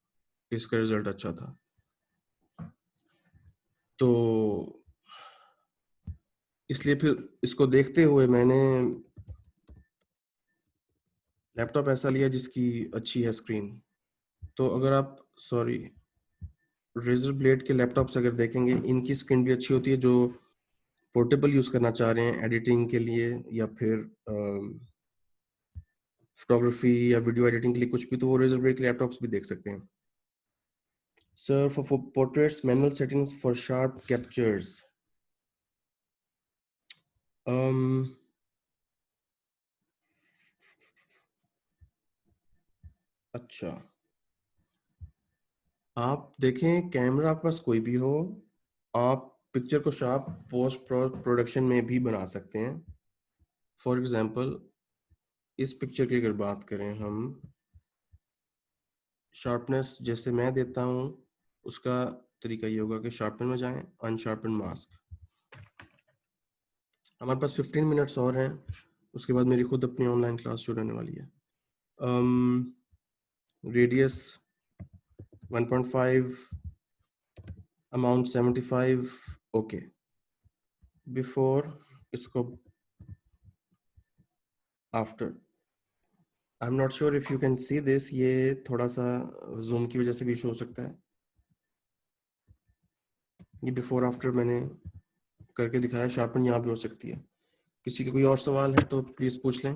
इसका रिजल्ट अच्छा था। तो इसलिए फिर इसको देखते हुए मैंने लैपटॉप ऐसा लिया जिसकी अच्छी है स्क्रीन। तो अगर आप रेजर ब्लेड के लैपटॉप्स अगर देखेंगे, इनकी स्क्रीन भी अच्छी होती है जो पोर्टेबल यूज़ करना चाह रहे हैं एडिटिंग के लिए या फिर फोटोग्राफी या वीडियो एडिटिंग के लिए कुछ भी, तो वो रेजर ब्लेड के लैपटॉप्स भी देख सकते हैं। Sir for portraits manual settings for sharp captures. अच्छा, आप देखें कैमरा आपके पास कोई भी हो, आप पिक्चर को शार्प पोस्ट प्रोडक्शन में भी बना सकते हैं। फॉर एग्जांपल इस पिक्चर की अगर बात करें हम, शार्पनेस जैसे मैं देता हूं उसका तरीका ये होगा कि शार्पन में जाएं, अनशार्पन मास्क। हमारे पास 15 मिनट्स और हैं, उसके बाद मेरी खुद अपनी ऑनलाइन क्लास शुरू होने वाली है। Radius 1.5, amount 75, okay. बिफोर, इसको after. I am not sure if you can see this, ये थोड़ा सा जूम की वजह से भी इशू हो सकता है। ये बिफोर आफ्टर मैंने करके दिखाया, शार्पन यहाँ भी हो सकती है। किसी का कोई और सवाल है तो प्लीज पूछ लें।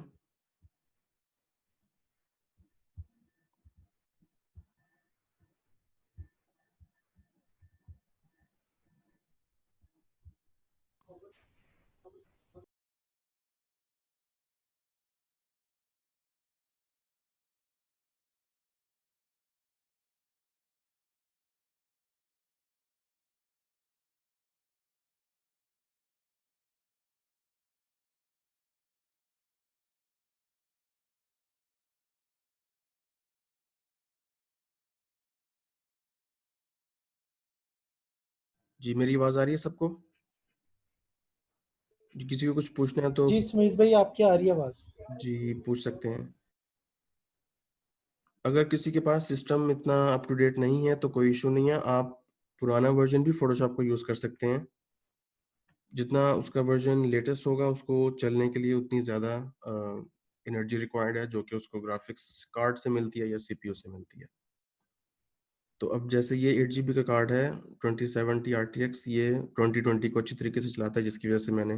जी मेरी आवाज आ रही है सबको? जी, किसी को कुछ पूछना है तो
जी सुमित भाई, आपकी आ रही है आवाज।
जी पूछ सकते हैं। अगर किसी के पास सिस्टम इतना अप टू डेट नहीं है तो कोई इशू नहीं है, आप पुराना वर्जन भी फोटोशॉप को यूज कर सकते हैं। जितना उसका वर्जन लेटेस्ट होगा उसको चलने के लिए उतनी ज़्यादा एनर्जी रिक्वायर्ड है, जो कि उसको ग्राफिक्स कार्ड से मिलती है या सीपीयू से मिलती है। तो अब जैसे ये 8 GB का कार्ड है 2070 RTX, ये 2020 को अच्छी तरीके से चलाता है, जिसकी वजह से मैंने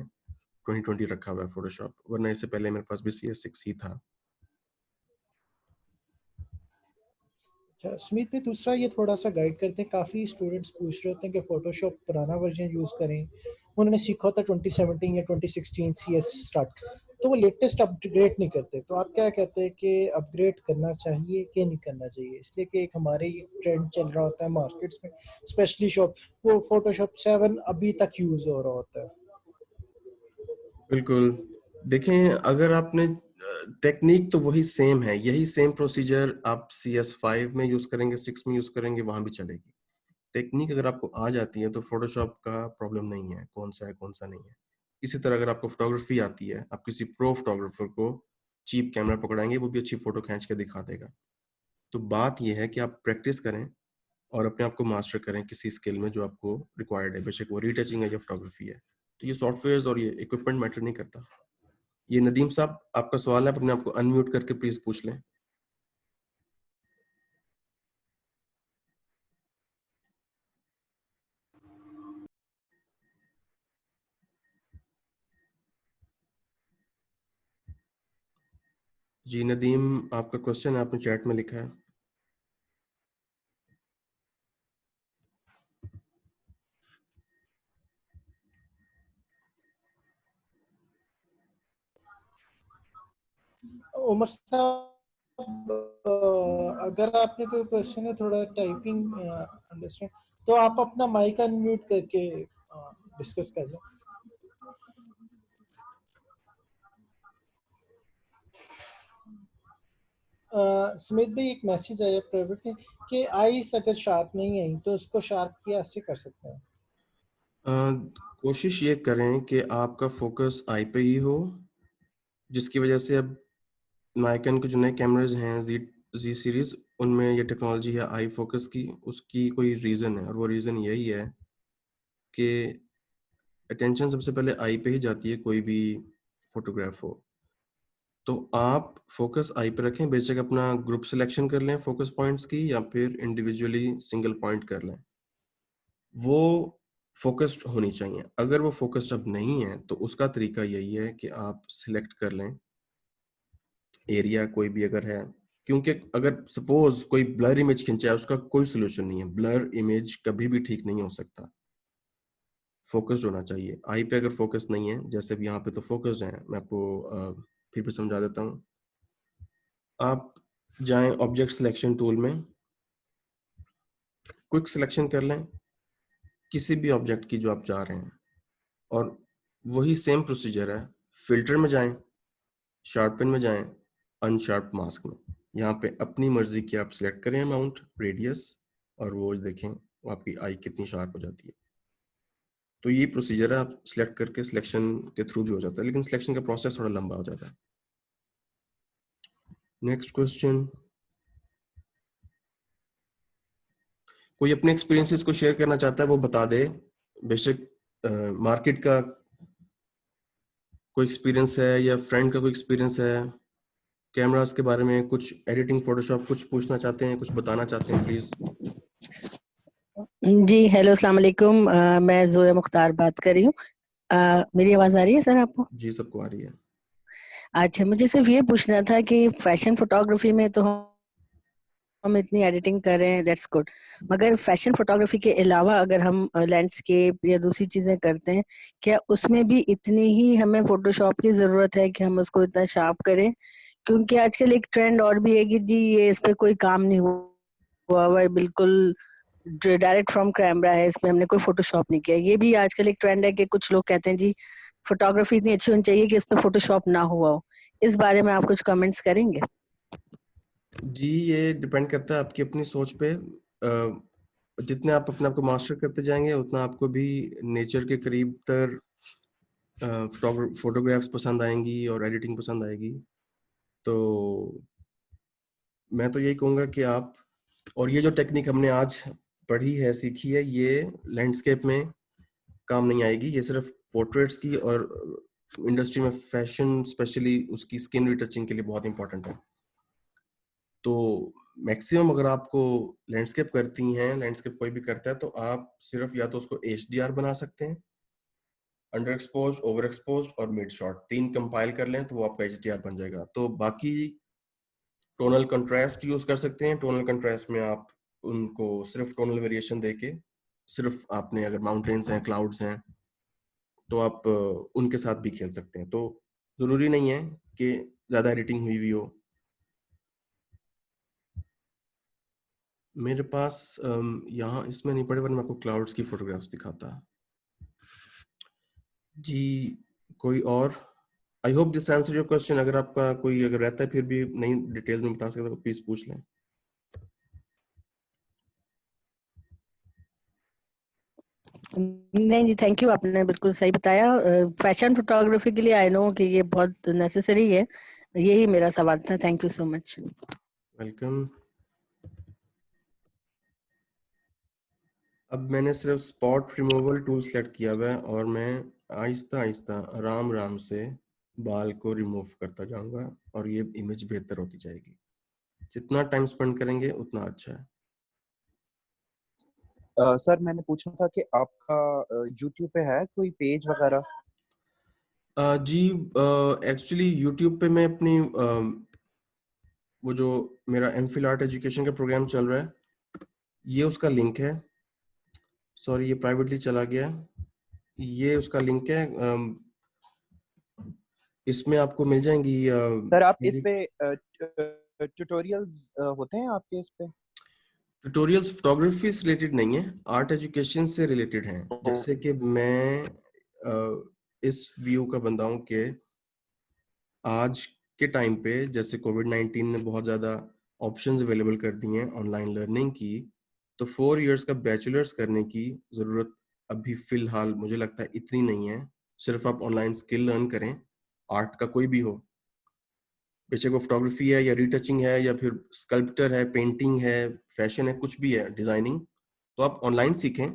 2020 रखा हुआ है फोटोशॉप, वरना इससे पहले मेरे पास भी CS6 ही था।
अच्छा सुमित भाई, दूसरा ये थोड़ा सा गाइड करते हैं। काफ़ी स्टूडेंट्स पूछ रहे होते हैं कि फोटोशॉप पुराना वर्जन यूज़ करें, उन्होंने सीखा होता 2017 या 2016 CS स्टार्ट, तो वो लेटेस्ट अपग्रेड नहीं करते। तो आप क्या कहते हैं कि अपग्रेड करना चाहिए कि नहीं करना चाहिए? इसलिए कि एक हमारे ट्रेंड चल रहा होता है मार्केट्स में, स्पेशली शॉप, वो फोटोशॉप 7 अभी तक यूज़ हो रहा होता है।
बिल्कुल, देखें अगर आपने टेक्निक तो वही सेम है, यही सेम प्रोसीजर आप CS5 में यूज करेंगे, 6 में यूज करेंगे, वहां भी चलेगी। टेक्निक अगर आपको आ जाती है तो फोटोशॉप का प्रॉब्लम नहीं है कौन सा है कौन सा नहीं है। इसी तरह अगर आपको फोटोग्राफी आती है, आप किसी प्रो फोटोग्राफर को चीप कैमरा पकड़ाएंगे, वो भी अच्छी फोटो खींच के दिखा देगा। तो बात यह है कि आप प्रैक्टिस करें और अपने आप को मास्टर करें किसी स्किल में जो आपको रिक्वायर्ड है, बेशक वो रीटचिंग है या फोटोग्राफी है। तो ये सॉफ्टवेयर और ये इक्विपमेंट मैटर नहीं करता। ये नदीम साहब आपका सवाल है, आप अपने आप को अनम्यूट करके प्लीज पूछ लें। जी नदीम, आपका क्वेश्चन आपने चैट में लिखा है।
उमर साहब, अगर आपने कोई क्वेश्चन है थोड़ा टाइपिंग अंडरस्टैंड, तो आप अपना माइक अनम्यूट करके डिस्कस कर लें। सुमित भाई एक मैसेज आया प्राइवेट में कि आईज अगर शार्प नहीं आई तो उसको शार्प कैसे कर सकते हैं?
कोशिश ये करें कि आपका फोकस आई पे ही हो, जिसकी वजह से अब नायकन के जो नए कैमराज हैं जी सीरीज, उनमें ये टेक्नोलॉजी है आई फोकस की। उसकी कोई रीज़न है और वो रीज़न यही है कि अटेंशन सबसे पहले आई पे ही जाती है, कोई भी फोटोग्राफ हो। तो आप फोकस आई पे रखें, बेशक अपना ग्रुप सिलेक्शन कर लें फोकस पॉइंट्स की, या फिर इंडिविजुअली सिंगल पॉइंट कर लें। वो फोकस्ड होनी चाहिए। अगर वो फोकस्ड अब नहीं है तो उसका तरीका यही है कि आप सिलेक्ट कर लें एरिया, कोई भी अगर है, क्योंकि अगर सपोज कोई ब्लर इमेज खींचा है, उसका कोई सोल्यूशन नहीं है। ब्लर इमेज कभी भी ठीक नहीं हो सकता, फोकस्ड होना चाहिए। आई पे अगर फोकस नहीं है, जैसे भी यहाँ पे तो फोकस्ड है, मैं आपको फिर भी समझा देता हूँ। आप जाएं ऑब्जेक्ट सिलेक्शन टूल में, क्विक सिलेक्शन कर लें किसी भी ऑब्जेक्ट की जो आप चाह रहे हैं, और वही सेम प्रोसीजर है। फिल्टर में जाएं, शार्पन में जाएं, अनशार्प मास्क में, यहाँ पे अपनी मर्जी की आप सिलेक्ट करें अमाउंट, रेडियस, और वो देखें वो आपकी आई कितनी शार्प हो जाती है। तो ये प्रोसीजर है, आप सिलेक्ट करके सिलेक्शन के थ्रू भी हो जाता है, लेकिन सिलेक्शन का प्रोसेस थोड़ा लंबा हो जाता है। नेक्स्ट क्वेश्चन, कोई अपने एक्सपीरियंसेस को शेयर करना चाहता है वो बता दे। बेशक मार्केट का कोई एक्सपीरियंस है या फ्रेंड का कोई एक्सपीरियंस है, कैमरास के बारे में कुछ, एडिटिंग फोटोशॉप, कुछ पूछना चाहते हैं, कुछ बताना चाहते हैं, प्लीज।
जी हेलो, अस्सलाम वालेकुम। मैं जोया मुख्तार बात कर रही हूँ। मेरी आवाज़ आ रही है सर आपको?
जी, सबको आ रही है।
अच्छा, मुझे सिर्फ ये पूछना था कि फैशन फोटोग्राफी में तो हम इतनी एडिटिंग कर रहे हैं, दैट्स गुड, मगर फैशन फोटोग्राफी के अलावा अगर हम लैंडस्केप या दूसरी चीज़ें करते हैं, क्या उसमें भी इतनी ही हमें फोटोशॉप की ज़रूरत है कि हम उसको इतना शार्प करें? क्योंकि आजकल एक ट्रेंड और भी है कि जी ये इस पे कोई काम नहीं हुआ हुआ है, बिल्कुल डायरेक्ट फ्रॉम कैमरा है, इसमें हमने कोई फोटोशॉप नहीं किया। ये भी आजकल एक ट्रेंड है कि कुछ लोग कहते हैं जी फोटोग्राफी इतनी अच्छी होनी चाहिए कि इस पे फोटोशॉप ना हुआ हो। इस बारे में आप कुछ कमेंट्स करेंगे?
जी, ये डिपेंड करता है आपकी अपनी सोच पे। जितने आप अपने आप को मास्टर करते जाएंगे, उतना आपको भी नेचर के करीब तर फोटोग्राफ्स पसंद आएंगी और एडिटिंग पसंद आएगी। तो मैं तो यही कहूँगा कि आप, और ये जो टेक्निक हमने आज पढ़ी है, सीखी है, ये लैंडस्केप में काम नहीं आएगी। ये सिर्फ पोर्ट्रेट्स की और इंडस्ट्री में फैशन, स्पेशली उसकी स्किन रिटचिंग के लिए बहुत इंपॉर्टेंट है। तो मैक्सिमम अगर आपको लैंडस्केप करती हैं, लैंडस्केप कोई भी करता है, तो आप सिर्फ या तो उसको HDR बना सकते हैं, अंडर एक्सपोज, ओवर एक्सपोज और मिड शॉट, 3 कंपाइल कर लें तो वो आपका HDR बन जाएगा। तो बाकी टोनल कंट्रास्ट यूज कर सकते हैं। टोनल कंट्रास्ट में आप उनको सिर्फ टोनल वेरिएशन देके, सिर्फ आपने अगर माउंटेन्स हैं, क्लाउड्स हैं, तो आप उनके साथ भी खेल सकते हैं। तो जरूरी नहीं है कि ज्यादा एडिटिंग हुई हुई हो। मेरे पास यहाँ इसमें नहीं पड़े, वरना मैं आपको क्लाउड्स की फोटोग्राफ्स दिखाता। जी, कोई और? I hope this answer your question. अगर आपका कोई अगर रहता है फिर भी नहीं डिटेल में बता सकता तो प्लीज पूछ लें।
नहीं जी, थैंक यू, आपने बिल्कुल सही बताया। फैशन फोटोग्राफी के लिए आई नो कि ये बहुत नेसेसरी है। यही मेरा सवाल था। Thank you so much.
Welcome. अब मैंने सिर्फ स्पॉट रिमूवल टूल सेलेक्ट किया हुआ है और मैं आहिस्ता आहिस्ता आराम आराम से बाल को रिमूव करता जाऊंगा और ये इमेज बेहतर होती जाएगी। जितना टाइम स्पेंड करेंगे उतना अच्छा है।
सर मैंने पूछना था कि आपका YouTube पे है कोई पेज वगैरह?
जी, एक्चुअली YouTube पे मैं अपनी वो जो मेरा एमफिल आर्ट एजुकेशन का प्रोग्राम चल रहा है, ये उसका लिंक है। सॉरी, ये प्राइवेटली चला गया। ये उसका लिंक है। इसमें आपको मिल जाएंगी
सर आप इस पे ट्यूटोरियल्स होते हैं आपके इस पे?
ट्यूटोरियल्स फोटोग्राफी से रिलेटेड नहीं है, आर्ट एजुकेशन से रिलेटेड हैं। जैसे कि मैं इस व्यू का बंदा हूं कि आज के टाइम पे जैसे कोविड-19 ने बहुत ज़्यादा ऑप्शंस अवेलेबल कर दिए हैं ऑनलाइन लर्निंग की, तो 4 इयर्स का बैचलर्स करने की ज़रूरत अभी फ़िलहाल मुझे लगता है इतनी नहीं है। सिर्फ आप ऑनलाइन स्किल लर्न करें, आर्ट का कोई भी हो, बेशक वो फोटोग्राफी है या रीटचिंग है या फिर स्कल्पचर है, पेंटिंग है, फैशन है, कुछ भी है, डिज़ाइनिंग, तो आप ऑनलाइन सीखें।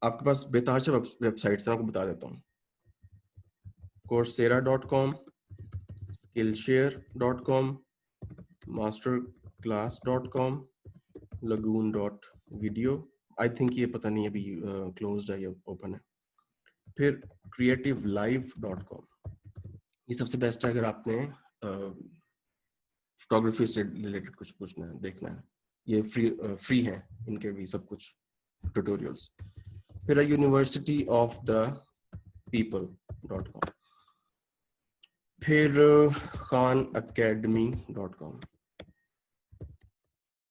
आपके पास बेतहाशा वेबसाइट्स हैं, आपको बता देता हूँ। coursera.com, skillshare.com, masterclass.com, lagoon.video, I think ये पता नहीं अभी क्लोज्ड है या ओपन है। फिर creativelive.com, ये सबसे बेस्ट है अगर आपने फोटोग्राफी से रिलेटेड कुछ पूछना है, देखना है। ये फ्री है इनके भी सब कुछ ट्यूटोरियल्स। फिर universityofthepeople.com, फिर khanacademy.com,